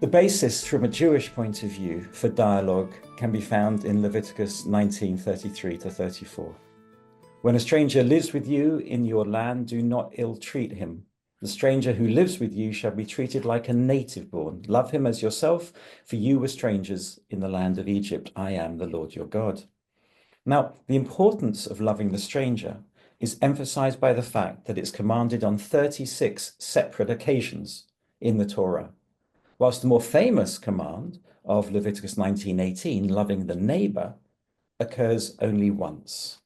The basis from a Jewish point of view for dialogue can be found in Leviticus 19:33 to 34. When a stranger lives with you in your land, do not ill-treat him. The stranger who lives with you shall be treated like a native born. Love him as yourself, for you were strangers in the land of Egypt. I am the Lord your God. Now, the importance of loving the stranger is emphasized by the fact that it's commanded on 36 separate occasions in the Torah, whilst the more famous command of Leviticus 19:18, loving the neighbor, occurs only once.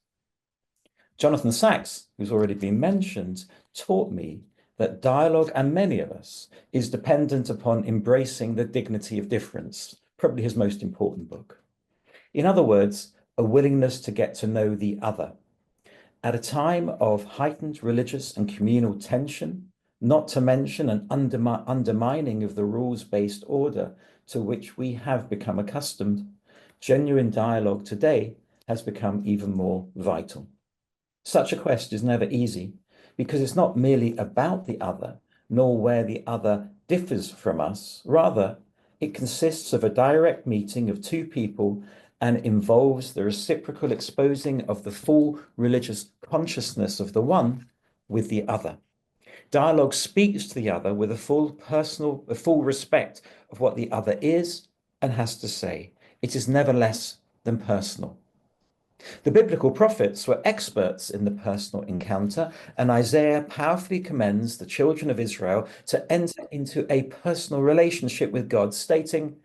Jonathan Sacks, who's already been mentioned, taught me that dialogue, and many of us, is dependent upon embracing the dignity of difference, probably his most important book. In other words, a willingness to get to know the other. At a time of heightened religious and communal tension, not to mention an undermining of the rules-based order to which we have become accustomed, genuine dialogue today has become even more vital. Such a quest is never easy because it's not merely about the other, nor where the other differs from us. Rather, it consists of a direct meeting of two people and involves the reciprocal exposing of the full religious consciousness of the one with the other. Dialogue speaks to the other with a full respect of what the other is and has to say. It is never less than personal. The biblical prophets were experts in the personal encounter, and Isaiah powerfully commends the children of Israel to enter into a personal relationship with God, stating,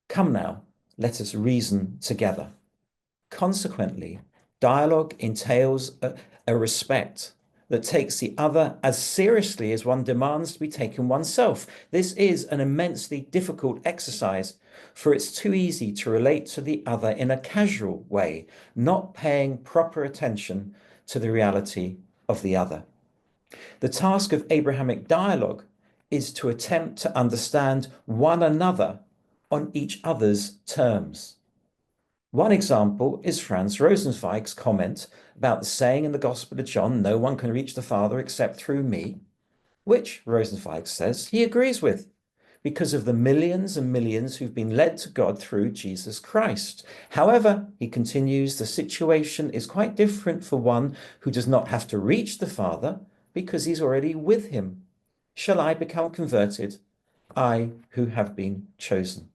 "Come now, let us reason together." Consequently, dialogue entails a respect that takes the other as seriously as one demands to be taken oneself. This is an immensely difficult exercise, for it's too easy to relate to the other in a casual way, not paying proper attention to the reality of the other. The task of Abrahamic dialogue is to attempt to understand one another on each other's terms. One example is Franz Rosenzweig's comment about the saying in the Gospel of John, "No one can reach the Father except through me," which Rosenzweig says he agrees with because of the millions and millions who've been led to God through Jesus Christ. However, he continues, the situation is quite different for one who does not have to reach the Father because he's already with him. Shall I become converted, I who have been chosen?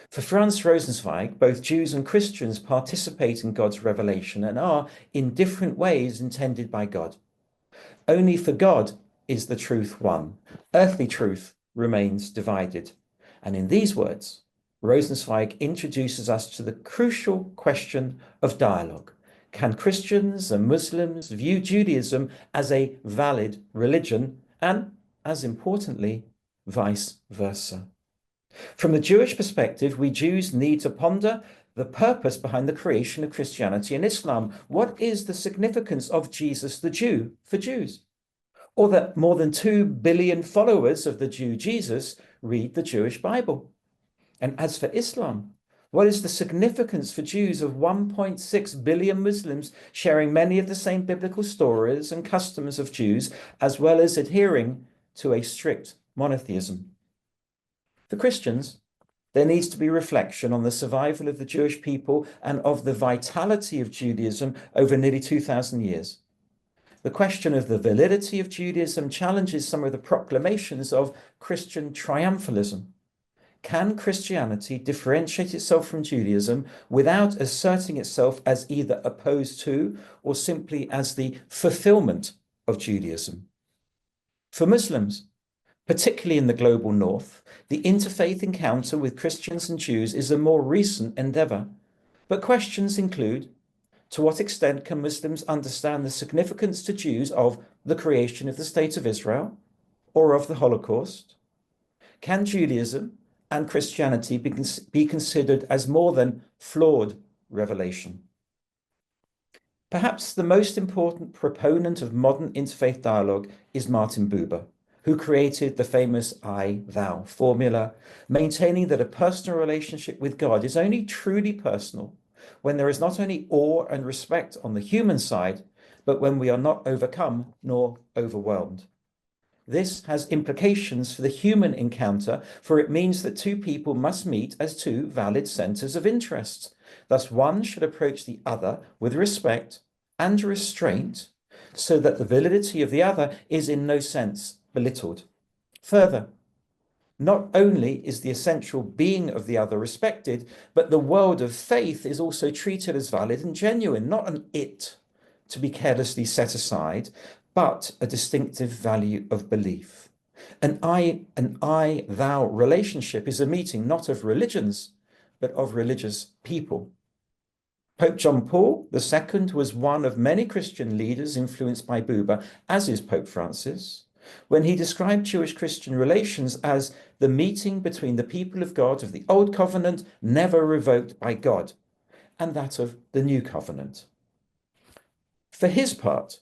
For Franz Rosenzweig, both Jews and Christians participate in God's revelation and are, in different ways, intended by God. Only for God is the truth one. Earthly truth remains divided. And in these words, Rosenzweig introduces us to the crucial question of dialogue. Can Christians and Muslims view Judaism as a valid religion and, as importantly, vice versa? From the Jewish perspective, we Jews need to ponder the purpose behind the creation of Christianity and Islam. What is the significance of Jesus the Jew for Jews? Or that more than 2 billion followers of the Jew Jesus read the Jewish Bible? And as for Islam, what is the significance for Jews of 1.6 billion Muslims sharing many of the same biblical stories and customs of Jews, as well as adhering to a strict monotheism? For Christians, there needs to be reflection on the survival of the Jewish people and of the vitality of Judaism over nearly 2,000 years. The question of the validity of Judaism challenges some of the proclamations of Christian triumphalism. Can Christianity differentiate itself from Judaism without asserting itself as either opposed to or simply as the fulfillment of Judaism? For Muslims, particularly in the global north, the interfaith encounter with Christians and Jews is a more recent endeavor. But questions include, to what extent can Muslims understand the significance to Jews of the creation of the State of Israel or of the Holocaust? Can Judaism and Christianity be considered as more than flawed revelation? Perhaps the most important proponent of modern interfaith dialogue is Martin Buber, who created the famous I-thou formula, maintaining that a personal relationship with God is only truly personal when there is not only awe and respect on the human side, but when we are not overcome nor overwhelmed. This has implications for the human encounter, for it means that two people must meet as two valid centers of interest. Thus, one should approach the other with respect and restraint, so that the validity of the other is in no sense belittled. Further, not only is the essential being of the other respected, but the world of faith is also treated as valid and genuine, not an it to be carelessly set aside, but a distinctive value of belief. An I-thou relationship is a meeting not of religions, but of religious people. Pope John Paul II was one of many Christian leaders influenced by Buber, as is Pope Francis, when he described Jewish-Christian relations as the meeting between the people of God of the Old Covenant, never revoked by God, and that of the New Covenant. For his part,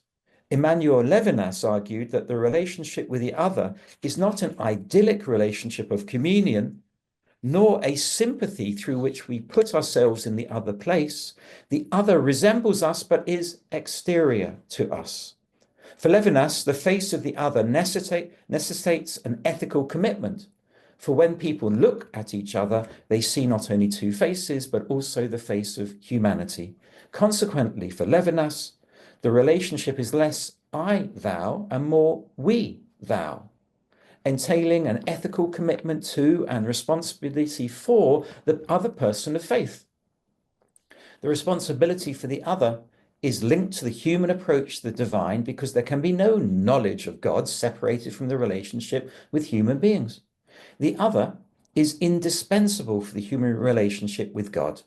Emmanuel Levinas argued that the relationship with the other is not an idyllic relationship of communion, nor a sympathy through which we put ourselves in the other place. The other resembles us, but is exterior to us. For Levinas, the face of the other necessitates an ethical commitment. For when people look at each other, they see not only two faces, but also the face of humanity. Consequently, for Levinas, the relationship is less I-thou and more we-thou, entailing an ethical commitment to and responsibility for the other person of faith. The responsibility for the other is linked to the human approach to the divine, because there can be no knowledge of God separated from the relationship with human beings. The other is indispensable for the human relationship with God.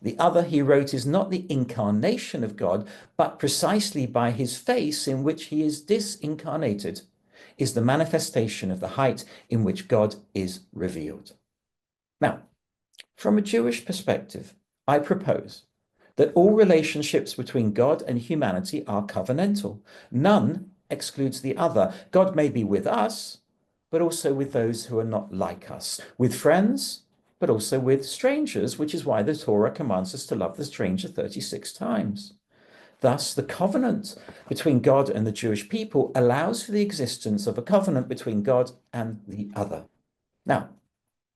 The other, he wrote, is not the incarnation of God, but precisely by his face in which he is disincarnated, is the manifestation of the height in which God is revealed. Now, from a Jewish perspective, I propose that all relationships between God and humanity are covenantal. None excludes the other. God may be with us, but also with those who are not like us, with friends, but also with strangers, which is why the Torah commands us to love the stranger 36 times. Thus, the covenant between God and the Jewish people allows for the existence of a covenant between God and the other. Now,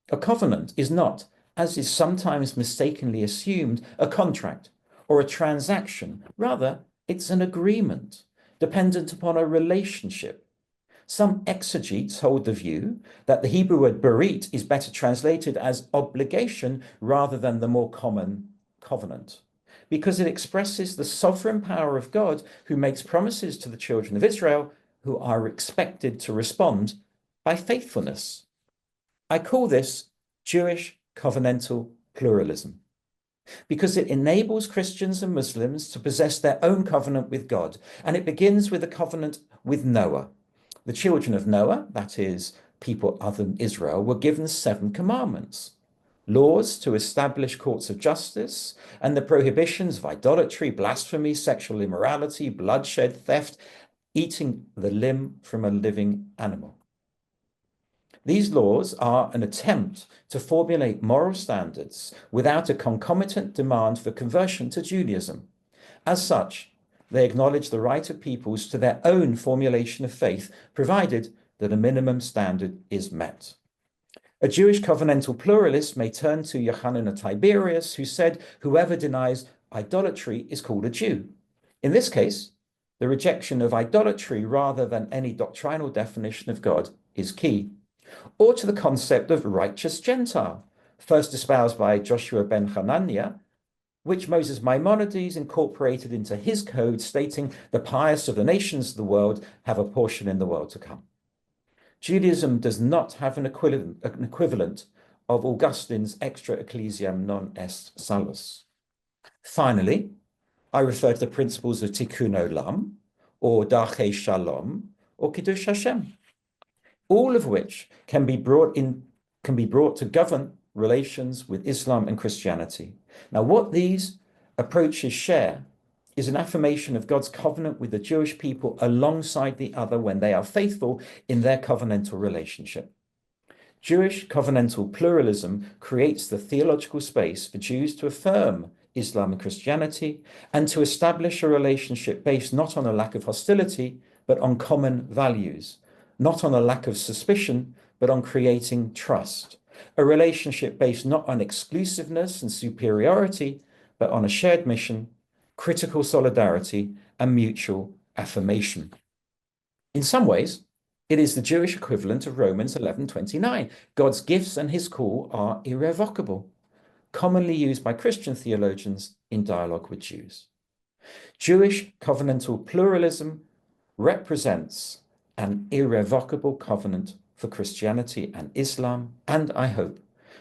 a covenant is not, as is sometimes mistakenly assumed, a contract or a transaction. Rather, it's an agreement dependent upon a relationship. Some exegetes hold the view that the Hebrew word berit is better translated as obligation rather than the more common covenant, because it expresses the sovereign power of God, who makes promises to the children of Israel who are expected to respond by faithfulness. I call this Jewish covenantal pluralism, because it enables Christians and Muslims to possess their own covenant with God, and it begins with a covenant with Noah. The children of Noah, that is, people other than Israel, were given 7 commandments, laws to establish courts of justice, and the prohibitions of idolatry, blasphemy, sexual immorality, bloodshed, theft, eating the limb from a living animal. These laws are an attempt to formulate moral standards without a concomitant demand for conversion to Judaism. As such, they acknowledge the right of peoples to their own formulation of faith, provided that a minimum standard is met. A Jewish covenantal pluralist may turn to Yochanan of Tiberias, who said, "Whoever denies idolatry is called a Jew." In this case, the rejection of idolatry rather than any doctrinal definition of God is key. Or to the concept of righteous Gentile, first espoused by Joshua ben Hananiah, which Moses Maimonides incorporated into his code, stating the pious of the nations of the world have a portion in the world to come. Judaism does not have an equivalent of Augustine's extra ecclesiam non est salus. Finally, I refer to the principles of Tikkun Olam, or Darchei Shalom, or Kiddush Hashem, all of which can be brought to govern relations with Islam and Christianity. Now, what these approaches share is an affirmation of God's covenant with the Jewish people alongside the other when they are faithful in their covenantal relationship. Jewish covenantal pluralism creates the theological space for Jews to affirm Islam and Christianity and to establish a relationship based not on a lack of hostility, but on common values, not on a lack of suspicion, but on creating trust, a relationship based not on exclusiveness and superiority, but on a shared mission, critical solidarity, and mutual affirmation. In some ways, it is the Jewish equivalent of Romans 11:29. God's gifts and his call are irrevocable, commonly used by Christian theologians in dialogue with Jews. Jewish covenantal pluralism represents an irrevocable covenant for Christianity and Islam, and I hope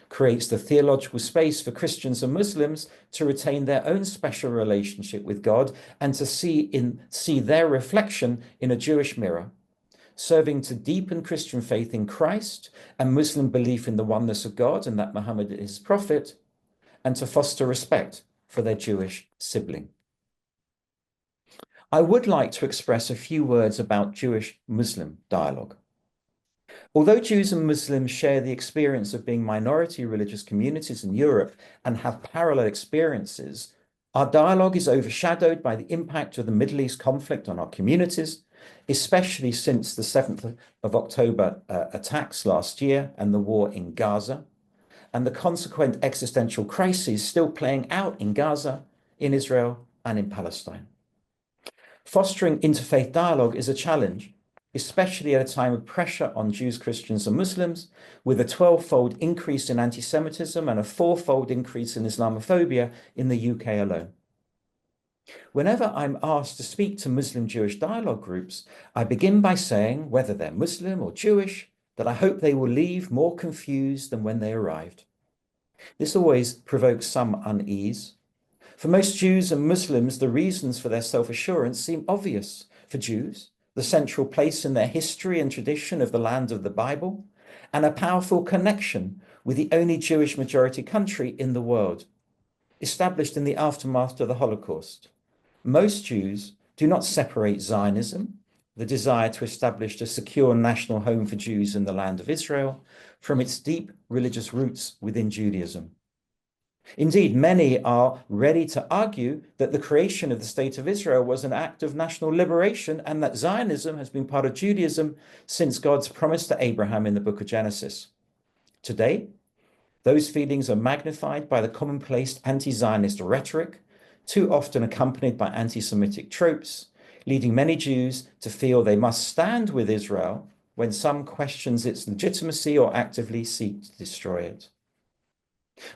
creates the theological space for Christians and Muslims to retain their own special relationship with God and to see their reflection in a Jewish mirror, serving to deepen Christian faith in Christ and Muslim belief in the oneness of God and that Muhammad is his prophet, and to foster respect for their Jewish sibling. I would like to express a few words about Jewish-Muslim dialogue. Although Jews and Muslims share the experience of being minority religious communities in Europe and have parallel experiences, our dialogue is overshadowed by the impact of the Middle East conflict on our communities, especially since the 7th of October attacks last year and the war in Gaza, and the consequent existential crises still playing out in Gaza, in Israel, and in Palestine. Fostering interfaith dialogue is a challenge, especially at a time of pressure on Jews, Christians, and Muslims, with a 12-fold increase in anti-Semitism and a 4-fold increase in Islamophobia in the UK alone. Whenever I'm asked to speak to Muslim-Jewish dialogue groups, I begin by saying, whether they're Muslim or Jewish, that I hope they will leave more confused than when they arrived. This always provokes some unease. For most Jews and Muslims, the reasons for their self-assurance seem obvious. For Jews, the central place in their history and tradition of the land of the Bible, and a powerful connection with the only Jewish majority country in the world, established in the aftermath of the Holocaust. Most Jews do not separate Zionism, the desire to establish a secure national home for Jews in the land of Israel, from its deep religious roots within Judaism. Indeed, many are ready to argue that the creation of the State of Israel was an act of national liberation and that Zionism has been part of Judaism since God's promise to Abraham in the book of Genesis. Today, those feelings are magnified by the commonplace anti-Zionist rhetoric, too often accompanied by anti-Semitic tropes, leading many Jews to feel they must stand with Israel when some questions its legitimacy or actively seek to destroy it.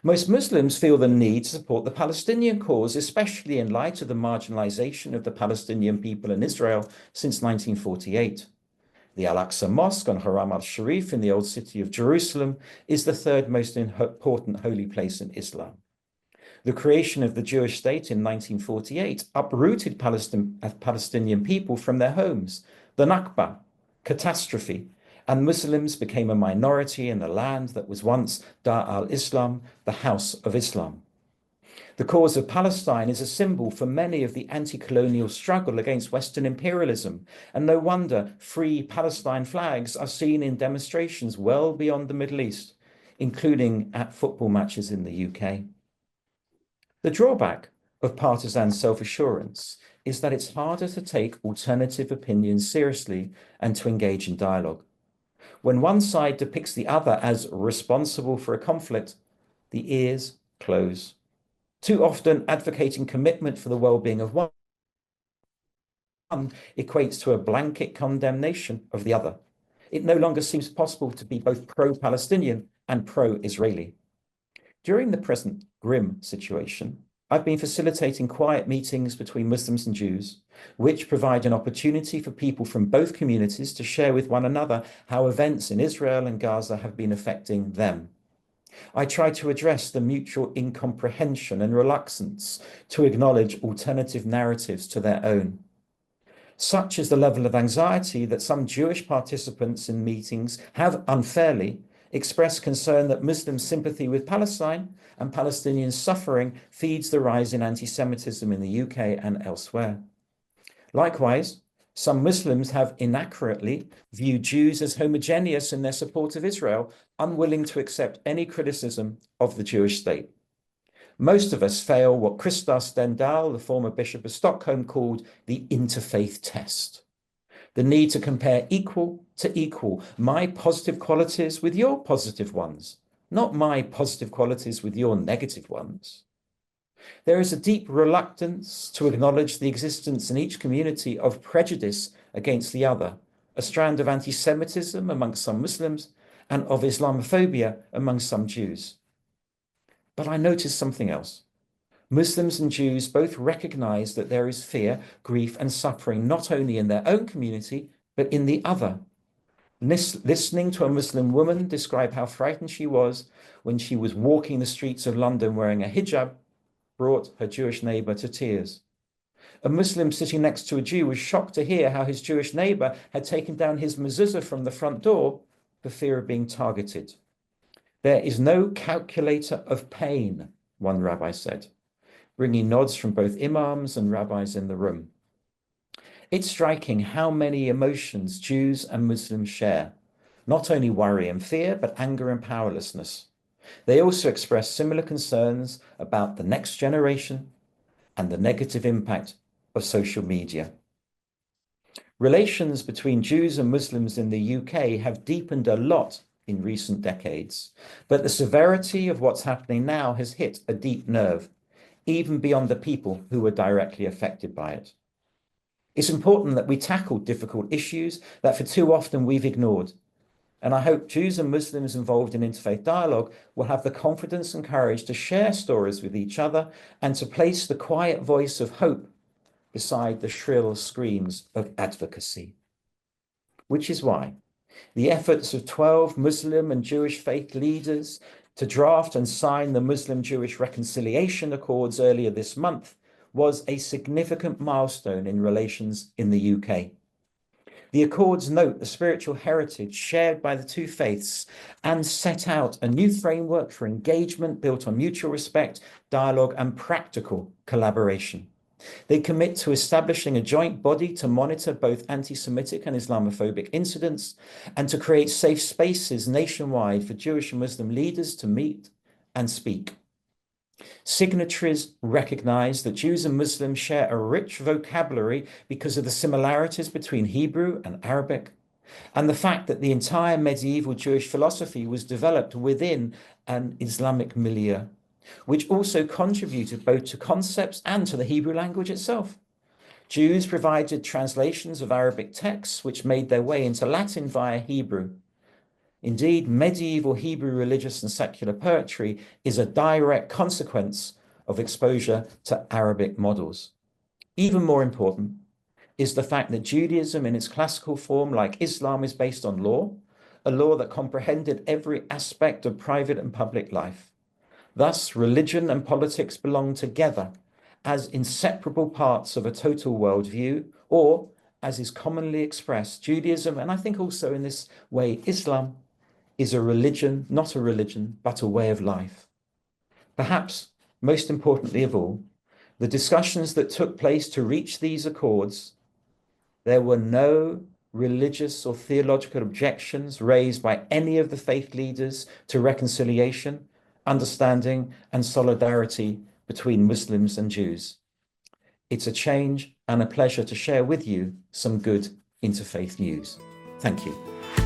Most Muslims feel the need to support the Palestinian cause, especially in light of the marginalization of the Palestinian people in Israel since 1948. The Al-Aqsa Mosque on Haram al-Sharif in the Old City of Jerusalem is the third most important holy place in Islam. The creation of the Jewish state in 1948 uprooted Palestinian people from their homes. The Nakba, catastrophe, and Muslims became a minority in the land that was once Dar al-Islam, the House of Islam. The cause of Palestine is a symbol for many of the anti-colonial struggle against Western imperialism, and no wonder free Palestine flags are seen in demonstrations well beyond the Middle East, including at football matches in the UK. The drawback of partisan self-assurance is that it's harder to take alternative opinions seriously and to engage in dialogue. When one side depicts the other as responsible for a conflict, the ears close. Too often, advocating commitment for the well-being of one equates to a blanket condemnation of the other. It no longer seems possible to be both pro-Palestinian and pro-Israeli. During the present grim situation, I've been facilitating quiet meetings between Muslims and Jews, which provide an opportunity for people from both communities to share with one another how events in Israel and Gaza have been affecting them. I try to address the mutual incomprehension and reluctance to acknowledge alternative narratives to their own. Such is the level of anxiety that some Jewish participants in meetings have unfairly expressed concern that Muslim sympathy with Palestine and Palestinian suffering feeds the rise in anti-Semitism in the UK and elsewhere. Likewise, some Muslims have inaccurately viewed Jews as homogeneous in their support of Israel, unwilling to accept any criticism of the Jewish state. Most of us fail what Christos Stendhal, the former Bishop of Stockholm, called the interfaith test. The need to compare equal to equal, my positive qualities with your positive ones, not my positive qualities with your negative ones. There is a deep reluctance to acknowledge the existence in each community of prejudice against the other, a strand of anti-Semitism amongst some Muslims and of Islamophobia among some Jews. But I noticed something else. Muslims and Jews both recognize that there is fear, grief, and suffering not only in their own community, but in the other. Listening to a Muslim woman describe how frightened she was when she was walking the streets of London wearing a hijab brought her Jewish neighbor to tears. A Muslim sitting next to a Jew was shocked to hear how his Jewish neighbor had taken down his mezuzah from the front door for fear of being targeted. There is no calculator of pain, one rabbi said, bringing nods from both imams and rabbis in the room. It's striking how many emotions Jews and Muslims share, not only worry and fear, but anger and powerlessness. They also express similar concerns about the next generation and the negative impact of social media. Relations between Jews and Muslims in the UK have deepened a lot in recent decades, but the severity of what's happening now has hit a deep nerve, even beyond the people who were directly affected by it. It's important that we tackle difficult issues that for too often we've ignored. And I hope Jews and Muslims involved in interfaith dialogue will have the confidence and courage to share stories with each other and to place the quiet voice of hope beside the shrill screams of advocacy. Which is why the efforts of 12 Muslim and Jewish faith leaders to draft and sign the Muslim-Jewish Reconciliation Accords earlier this month was a significant milestone in relations in the UK. The Accords note the spiritual heritage shared by the two faiths and set out a new framework for engagement built on mutual respect, dialogue, and practical collaboration. They commit to establishing a joint body to monitor both anti-Semitic and Islamophobic incidents and to create safe spaces nationwide for Jewish and Muslim leaders to meet and speak. Signatories recognize that Jews and Muslims share a rich vocabulary because of the similarities between Hebrew and Arabic, and the fact that the entire medieval Jewish philosophy was developed within an Islamic milieu, which also contributed both to concepts and to the Hebrew language itself. Jews provided translations of Arabic texts which made their way into Latin via Hebrew. Indeed, medieval Hebrew religious and secular poetry is a direct consequence of exposure to Arabic models. Even more important is the fact that Judaism in its classical form, like Islam, is based on law, a law that comprehended every aspect of private and public life. Thus, religion and politics belong together as inseparable parts of a total worldview, or, as is commonly expressed, Judaism, and I think also in this way, Islam, is a religion, not a religion, but a way of life. Perhaps most importantly of all, the discussions that took place to reach these accords, there were no religious or theological objections raised by any of the faith leaders to reconciliation, understanding, and solidarity between Muslims and Jews. It's a change and a pleasure to share with you some good interfaith news. Thank you.